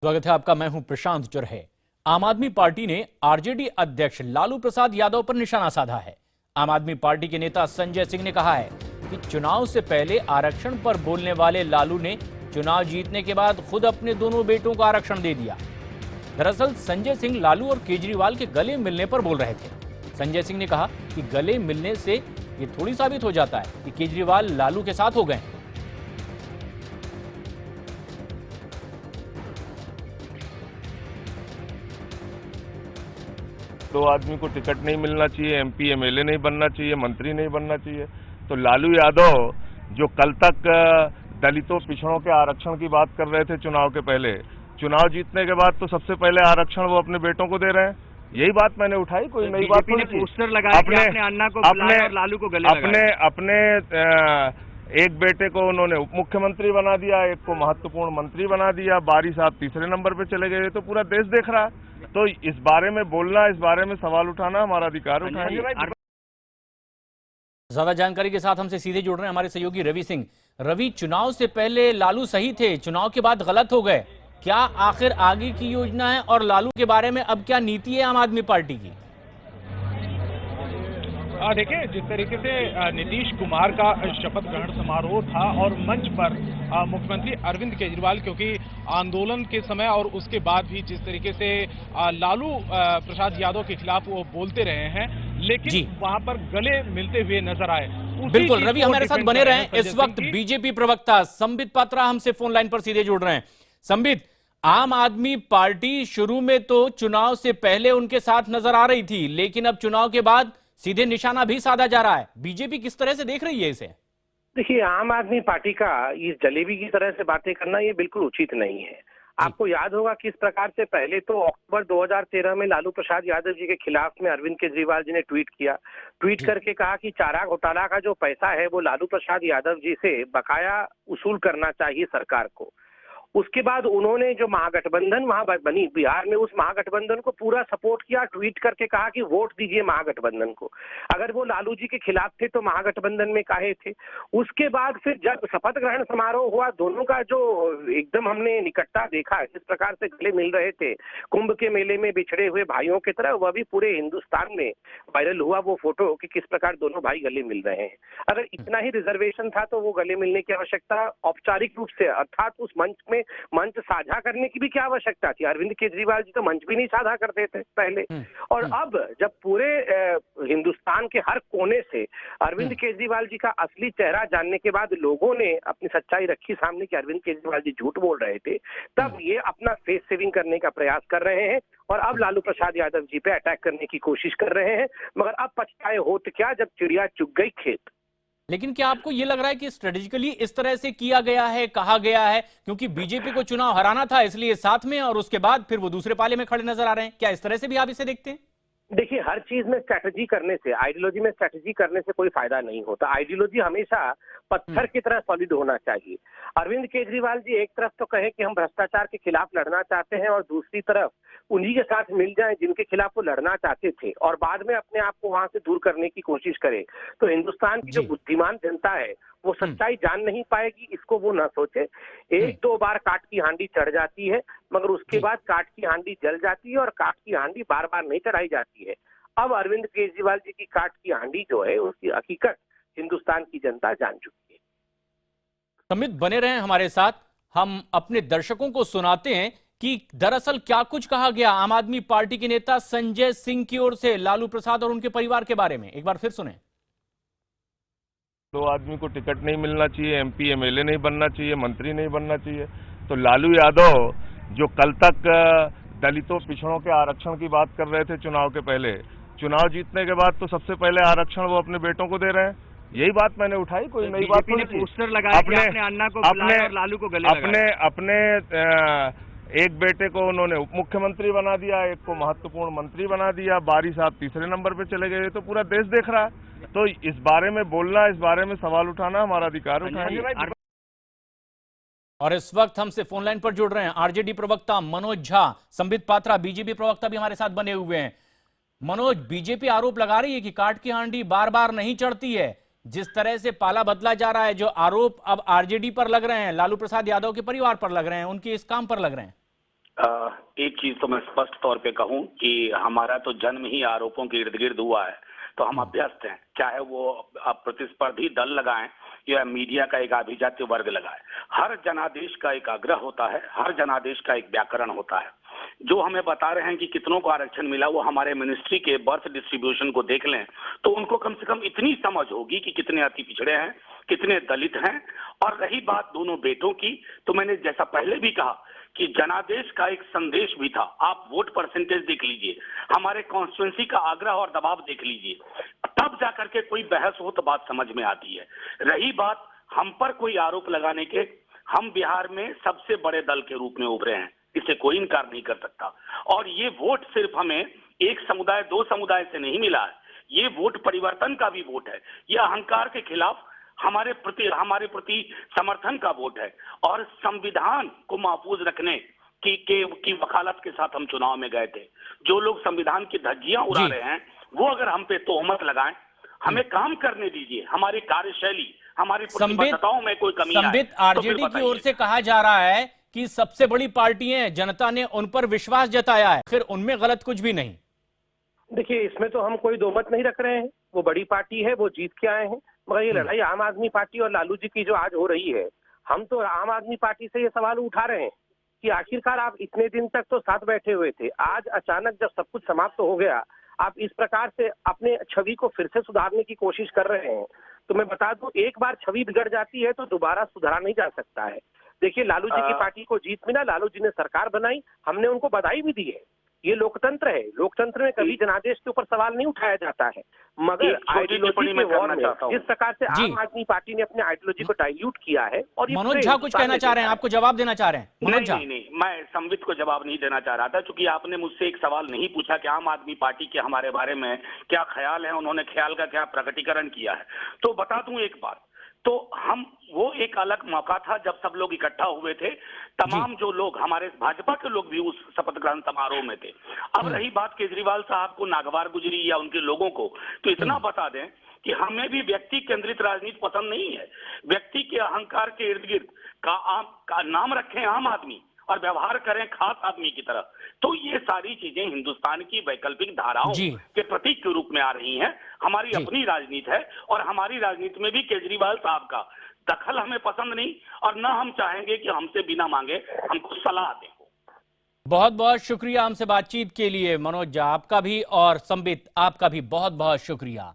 स्वागत है आपका। मैं हूं प्रशांत चुरहे। आम आदमी पार्टी ने आरजेडी अध्यक्ष लालू प्रसाद यादव पर निशाना साधा है। आम आदमी पार्टी के नेता संजय सिंह ने कहा है कि चुनाव से पहले आरक्षण पर बोलने वाले लालू ने चुनाव जीतने के बाद खुद अपने दोनों बेटों को आरक्षण दे दिया। दरअसल संजय सिंह लालू और केजरीवाल के गले मिलने पर बोल रहे थे। संजय सिंह ने कहा कि गले मिलने से ये थोड़ी साबित हो जाता है कि केजरीवाल लालू के साथ हो गए। दो आदमी को टिकट नहीं मिलना चाहिए, एमपी एमएलए नहीं बनना चाहिए, मंत्री नहीं बनना चाहिए। तो लालू यादव जो कल तक दलितों पिछड़ों के आरक्षण की बात कर रहे थे चुनाव के पहले, चुनाव जीतने के बाद तो सबसे पहले आरक्षण वो अपने बेटों को दे रहे हैं। यही बात मैंने उठाई, कोई नई बात नहीं। पोस्टर लगाया अपने अन्ना को बुलाया और लालू को गले लगाया। अपने एक बेटे को उन्होंने उप मुख्यमंत्री बना दिया, एक को महत्वपूर्ण मंत्री बना दिया, बारी साहब तीसरे नंबर पे चले गए। तो पूरा देश देख रहा है। तो इस बारे में बोलना, इस बारे में सवाल उठाना हमारा अधिकार उठाएंगे। ज्यादा जानकारी के साथ हमसे सीधे जुड़ रहे हैं हमारे सहयोगी रवि सिंह। रवि, चुनाव से पहले लालू सही थे, चुनाव के बाद गलत हो गए, क्या आखिर आगे की योजना है और लालू के बारे में अब क्या नीति है आम आदमी पार्टी की? देखिए, जिस तरीके से नीतीश कुमार का शपथ ग्रहण समारोह था और मंच पर मुख्यमंत्री अरविंद केजरीवाल, क्योंकि आंदोलन के समय और उसके बाद भी जिस तरीके से लालू प्रसाद यादव के खिलाफ वो बोलते रहे हैं, लेकिन वहां पर गले मिलते हुए नजर आए। बिल्कुल रवि, हमारे साथ बने रहे। इस वक्त बीजेपी प्रवक्ता संबित पात्रा हमसे फोन लाइन पर सीधे जुड़ रहे हैं। संबित, आम आदमी पार्टी शुरू में तो चुनाव से पहले उनके साथ नजर आ रही थी, लेकिन अब चुनाव के बाद सीधे निशाना भी साधा जा रहा है। बीजेपी किस तरह से देख रही है इसे? देखिए, आम आदमी पार्टी का इस जलेबी की तरह से बातें करना ये बिल्कुल उचित नहीं है। आपको याद होगा किस प्रकार से पहले तो अक्टूबर 2013 में लालू प्रसाद यादव जी के खिलाफ में अरविंद केजरीवाल जी ने ट्वीट करके कहा कि चारा घोटाला का जो पैसा है वो लालू प्रसाद यादव जी से बकाया वसूल करना चाहिए सरकार को। उसके बाद उन्होंने जो महागठबंधन वहां बनी बिहार में, उस महागठबंधन को पूरा सपोर्ट किया, ट्वीट करके कहा कि वोट दीजिए महागठबंधन को। अगर वो लालू जी के खिलाफ थे तो महागठबंधन में काहे थे? उसके बाद फिर जब शपथ ग्रहण समारोह हुआ, दोनों का जो एकदम हमने निकटता देखा, जिस प्रकार से गले मिल रहे थे कुंभ के मेले में बिछड़े हुए भाइयों की तरह, वह भी पूरे हिंदुस्तान में वायरल हुआ वो फोटो कि किस प्रकार दोनों भाई गले मिल रहे हैं। अगर इतना ही रिजर्वेशन था तो वो गले मिलने की आवश्यकता औपचारिक रूप से अर्थात उस मंच में मंच साझा करने की भी क्या आवश्यकता थी? अरविंद केजरीवाल जी तो मंच भी नहीं साझा करते थे पहले। और अब जब पूरे हिंदुस्तान के हर कोने से अरविंद केजरीवाल जी का असली चेहरा जानने के बाद लोगों ने अपनी सच्चाई रखी सामने कि अरविंद केजरीवाल जी झूठ बोल रहे थे, तब ये अपना फेस सेविंग करने का प्रयास कर रहे हैं और अब लालू प्रसाद यादव जी पे अटैक करने की कोशिश कर रहे हैं। मगर अब पछताए होत क्या जब चिड़िया चुग गई खेत। लेकिन क्या आपको यह लग रहा है कि स्ट्रेटेजिकली इस तरह से किया गया है, कहा गया है, क्योंकि बीजेपी को चुनाव हराना था इसलिए साथ में, और उसके बाद फिर वो दूसरे पाले में खड़े नजर आ रहे हैं? क्या इस तरह से भी आप इसे देखते हैं? देखिए, हर चीज में स्ट्रैटेजी करने से, आइडियोलॉजी में स्ट्रैटेजी करने से कोई फायदा नहीं होता। आइडियोलॉजी हमेशा पत्थर की तरह सॉलिड होना चाहिए। अरविंद केजरीवाल जी एक तरफ तो कहे कि हम भ्रष्टाचार के खिलाफ लड़ना चाहते हैं और दूसरी तरफ उन्हीं के साथ मिल जाएं जिनके खिलाफ वो लड़ना चाहते थे और बाद में अपने आप को वहां से दूर करने की कोशिश करे। तो हिंदुस्तान की जो बुद्धिमान जनता है वो सच्चाई जान नहीं पाएगी, इसको वो ना सोचे। एक दो बार काट की हांडी चढ़ जाती है, मगर उसके बाद काट की हांडी जल जाती है और काट की हांडी बार बार नहीं चढ़ाई जाती है। अब अरविंद केजरीवाल जी की काट की हांडी जो है उसकी हकीकत हिंदुस्तान की जनता जान चुकी है। संबित, बने रहें हमारे साथ। हम अपने दर्शकों को सुनाते हैं कि दरअसल क्या कुछ कहा गया आम आदमी पार्टी के नेता संजय सिंह की ओर से लालू प्रसाद और उनके परिवार के बारे में। एक बार फिर सुने। दो आदमी को टिकट नहीं मिलना चाहिए, एमपी एमएलए नहीं बनना चाहिए, मंत्री नहीं बनना चाहिए। तो लालू यादव जो कल तक दलितों पिछड़ों के आरक्षण की बात कर रहे थे चुनाव के पहले, चुनाव जीतने के बाद तो सबसे पहले आरक्षण वो अपने बेटों को दे रहे हैं। यही बात मैंने उठाई, कोई नई बात नहीं। पोस्टर लगाया अपने अन्ना को बुलाया और लालू को गले लगाया। अपने एक बेटे को उन्होंने उप मुख्यमंत्री बना दिया, एक को महत्वपूर्ण मंत्री बना दिया, बारी साहब तीसरे नंबर पे चले गए। तो पूरा देश देख रहा है। तो इस बारे में बोलना, इस बारे में सवाल उठाना हमारा अधिकार उठाएंगे। और इस वक्त हमसे फोन लाइन पर जुड़ रहे हैं आरजेडी प्रवक्ता मनोज झा। संबित पात्रा बीजेपी प्रवक्ता भी हमारे साथ बने हुए हैं। मनोज, बीजेपी आरोप लगा रही है कि काट की हांडी बार बार नहीं चढ़ती है। जिस तरह से पाला बदला जा रहा है, जो आरोप अब आरजेडी पर लग रहे हैं, लालू प्रसाद यादव के परिवार पर लग रहे हैं, उनके इस काम पर लग रहे हैं। एक चीज तो मैं स्पष्ट तौर पे कहूं कि हमारा तो जन्म ही आरोपों के इर्द गिर्द हुआ है, तो हम अभ्यस्त हैं, चाहे वो प्रतिस्पर्धी दल लगाएं या मीडिया का एक आभिजात्य वर्ग लगाए। हर जनादेश का एक आग्रह होता है, हर जनादेश का एक व्याकरण होता है। जो हमें बता रहे हैं कि कितनों को आरक्षण मिला, वो हमारे मिनिस्ट्री के बर्थ डिस्ट्रीब्यूशन को देख लें तो उनको कम से कम इतनी समझ होगी कि कितने अति पिछड़े हैं, कितने दलित हैं। और रही बात दोनों बेटों की, तो मैंने जैसा पहले भी कहा कि जनादेश का एक संदेश भी था। आप वोट परसेंटेज देख लीजिए, हमारे कॉन्स्टिट्यूंसी का आग्रह और दबाव देख लीजिए, तब जाकर के कोई बहस हो तो बात समझ में आती है। रही बात हम पर कोई आरोप लगाने के, हम बिहार में सबसे बड़े दल के रूप में उभरे हैं, इसे कोई इनकार नहीं कर सकता। और ये वोट सिर्फ हमें एक समुदाय, दो समुदाय से नहीं मिला है, ये वोट परिवर्तन का भी वोट है। ये अहंकार के खिलाफ हमारे प्रति समर्थन का वोट है। और संविधान को महफूज रखने की वकालत के साथ हम चुनाव में गए थे। जो लोग संविधान की धज्जियां उड़ा रहे हैं, वो अगर हम पे तोहमत लगाएं, हमें काम करने दीजिए, हमारी कार्यशैली, हमारी प्रतिबद्धताओं में कोई कमी है। संबित, आरजेडी की ओर से कहा जा रहा है कि सबसे बड़ी पार्टी है, जनता ने उन पर विश्वास जताया है, फिर उनमें गलत कुछ भी नहीं। देखिए, इसमें तो हम कोई दोमत नहीं रख रहे हैं। वो बड़ी पार्टी है, वो जीत के आए हैं, मगर ये लड़ाई आम आदमी पार्टी और लालू जी की जो आज हो रही है, हम तो आम आदमी पार्टी से ये सवाल उठा रहे हैं कि आखिरकार आप इतने दिन तक तो साथ बैठे हुए थे, आज अचानक जब सब कुछ समाप्त हो गया, आप इस प्रकार से अपने छवि को फिर से सुधारने की कोशिश कर रहे हैं। तो मैं बता दूं, एक बार छवि बिगड़ जाती है तो दोबारा सुधारा नहीं जा सकता है। देखिए, लालू जी की पार्टी को जीत मिला, लालू जी ने सरकार बनाई, हमने उनको बधाई भी दी है। ये लोकतंत्र है, लोकतंत्र में कभी जनादेश के ऊपर सवाल नहीं उठाया जाता है। मगर आइडियोलॉजी के वॉर में जिस प्रकार से आम आदमी पार्टी ने अपने आइडियोलॉजी को डाइल्यूट किया है। और मनोज झा कुछ कहना चाह रहे हैं, आपको जवाब देना चाह रहे हैं? मनोज झा, नहीं, मैं संबित को जवाब नहीं देना चाह रहा था, क्योंकि आपने मुझसे एक सवाल नहीं पूछा कि आम आदमी पार्टी के हमारे बारे में क्या ख्याल है, उन्होंने ख्याल का क्या प्रकटीकरण किया है। तो बता दूं एक बात, तो हम वो एक अलग मौका था जब सब लोग इकट्ठा हुए थे, तमाम जो लोग, हमारे भाजपा के लोग भी उस शपथ ग्रहण समारोह में थे। अब रही बात केजरीवाल साहब को नागवार गुजरी या उनके लोगों को, तो इतना बता दें कि हमें भी व्यक्ति केंद्रित राजनीति पसंद नहीं है। व्यक्ति के अहंकार के इर्द गिर्द का नाम रखें आम आदमी और व्यवहार करें खास आदमी की तरह। तो ये सारी चीजें हिंदुस्तान की वैकल्पिक धाराओं के प्रतीक के रूप में आ रही हैं। हमारी अपनी राजनीति है और हमारी राजनीति में भी केजरीवाल साहब का दखल हमें पसंद नहीं, और न हम चाहेंगे कि हमसे बिना मांगे हमको सलाह दें। बहुत बहुत शुक्रिया हमसे बातचीत के लिए मनोज झा, आपका भी, और संबित आपका भी बहुत बहुत शुक्रिया।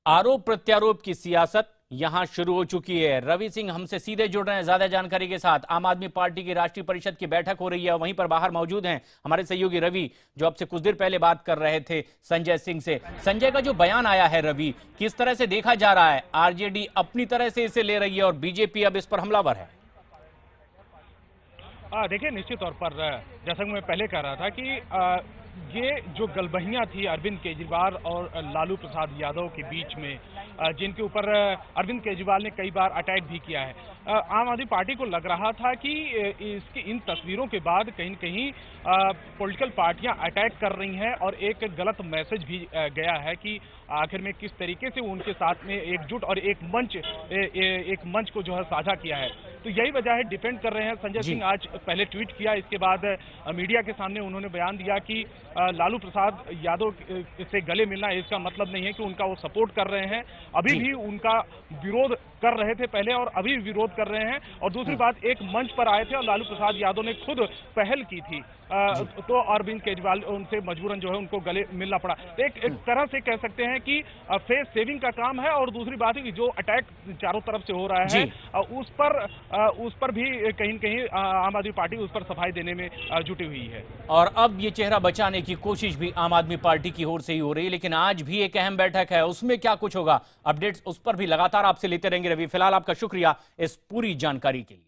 आरोप प्रत्यारोप की सियासत यहां शुरू हो चुकी है। रवि सिंह हमसे सीधे जुड़ रहे हैं ज्यादा जानकारी के साथ। आम आदमी पार्टी की राष्ट्रीय परिषद की बैठक हो रही है, वहीं पर बाहर मौजूद हैं हमारे सहयोगी रवि, जो आपसे कुछ देर पहले बात कर रहे थे संजय सिंह से। संजय का जो बयान आया है रवि, किस तरह से देखा जा रहा है? आरजेडी अपनी तरह से इसे ले रही है और बीजेपी अब इस पर हमलावर है। देखिए, निश्चित तौर पर जैसा मैं पहले कह रहा था कि ये जो गलबहियां थी अरविंद केजरीवाल और लालू प्रसाद यादव के बीच में, जिनके ऊपर अरविंद केजरीवाल ने कई बार अटैक भी किया है, आम आदमी पार्टी को लग रहा था कि इन तस्वीरों के बाद कहीं न कहीं पॉलिटिकल पार्टियां अटैक कर रही हैं और एक गलत मैसेज भी गया है कि आखिर में किस तरीके से उनके साथ में एकजुट और एक मंच को जो है साझा किया है। तो यही वजह है, डिफेंड कर रहे हैं। संजय सिंह आज पहले ट्वीट किया, इसके बाद मीडिया के सामने उन्होंने बयान दिया कि लालू प्रसाद यादव से गले मिलना इसका मतलब नहीं है कि उनका वो सपोर्ट कर रहे हैं, अभी भी उनका विरोध कर रहे थे पहले और अभी विरोध कर रहे हैं। और दूसरी बात, एक मंच पर आए थे और लालू प्रसाद यादव ने खुद पहल की थी, तो अरविंद केजरीवाल उनसे मजबूरन जो है उनको गले मिलना पड़ा। एक तरह से कह सकते हैं कि फेस सेविंग का काम है। और दूसरी बात है कि जो अटैक चारों तरफ से हो रहा है उस पर भी कहीं न कहीं आम आदमी पार्टी उस पर सफाई देने में जुटी हुई है। और अब ये चेहरा बचाने की कोशिश भी आम आदमी पार्टी की ओर से ही हो रही है, लेकिन आज भी एक अहम बैठक है, उसमें क्या कुछ होगा, अपडेट्स उस पर भी लगातार आपसे लेते रहेंगे रवि। फिलहाल आपका शुक्रिया इस पूरी जानकारी के लिए।